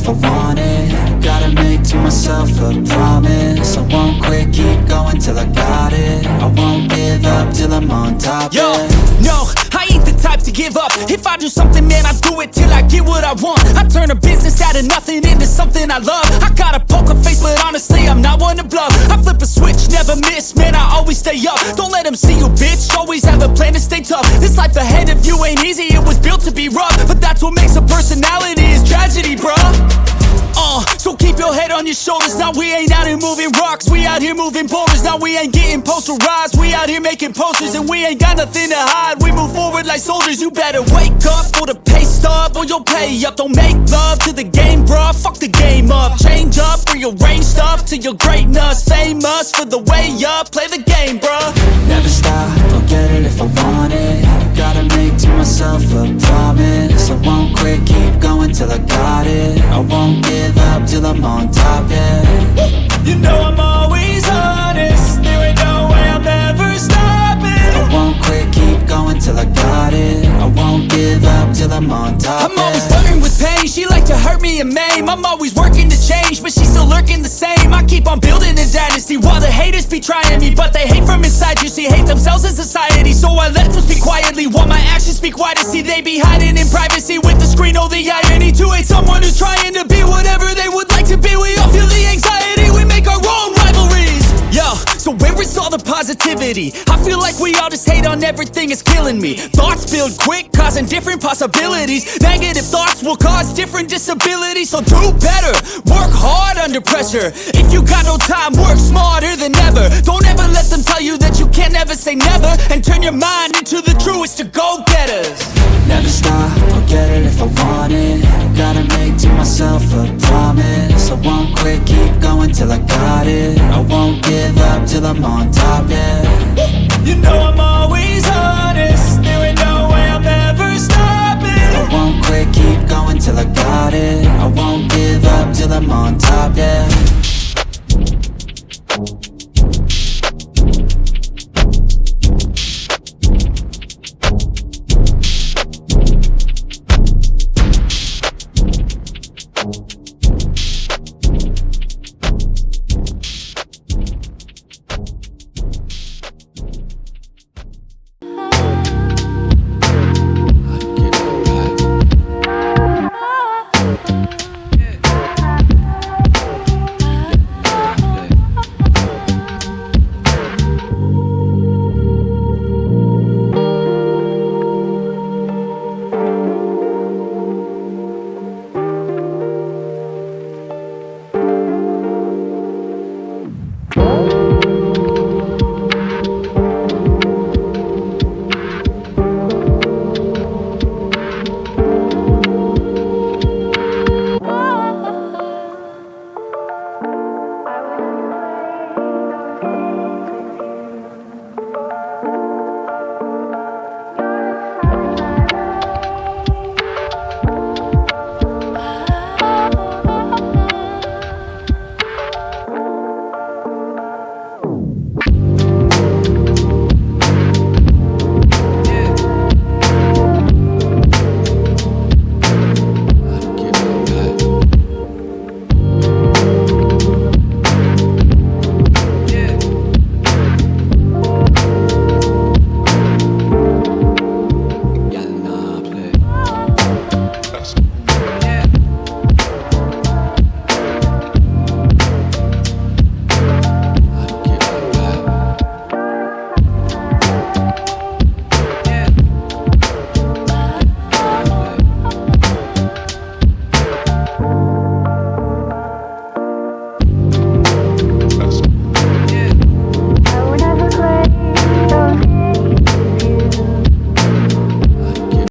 if I want it. Gotta make to myself a promise. I won't quit, keep going till I got it. I won't give up till I'm on top. Yo, yeah. no, I ain't the type to give up. If I do something, man, I do it till I get what I want. I turn a business out of nothing into something I love. I got a poker face, but honestly, I'm not one to bluff. I flip a switch, never miss, man, I always stay up. Don't let them see you, bitch, always have a plan to stay tough. This life ahead of you ain't easy, it was built to be rough. But that's what makes a personality, is tragedy, bruh. So keep your head on your shoulders. Now we ain't out here moving rocks, we out here moving boulders. Now we ain't getting posterized, we out here making posters. And we ain't got nothing to hide, we move forward like soldiers. You better wake up for the pay stub, or you'll pay up. Don't make love to the game, bruh, fuck the game up. Change up, rearrange stuff to your greatness. Famous for the way up, play the game, bruh. Never stop, I'll get it if I want it. Gotta make to myself a promise. I won't quit, keep going till I got it. I won't give up till I'm on top, yeah. You know I'm always honest, there ain't no way I'm ever stopping. I won't quit, keep going till I got it. I won't give up till I'm on top, I'm always flirting with pain, she like to hurt me and maim. I'm always working to change, but she's still lurking the same. I keep on building a dynasty while the haters be trying me. But they hate from inside, you see, hate themselves in society. So I let them speak quietly while my actions speak wider. See, they be hiding in privacy with the screen, oh the irony. To hate someone who's trying to be whatever they would like to be. We all feel the anxiety, we make our own rivalries. Yo, so where is all the positivity? I feel like we all just hate on everything, it's killing me. Thoughts build quick, causing different possibilities. Negative thoughts will cause different disabilities. So do better, work hard under pressure. If you got no time, work smarter than ever. Don't ever let them tell you that you can't never say never. And turn your mind into the truest of go-getters. Never stop, I'll get it if I want it. Gotta make to myself a promise. I won't quit, keep going till I got it. I won't give up till I'm on top, yeah. You know I'm always honest, there ain't no way I'm ever stopping. I won't quit, keep going till I got it. I won't give up till I'm on top, yeah.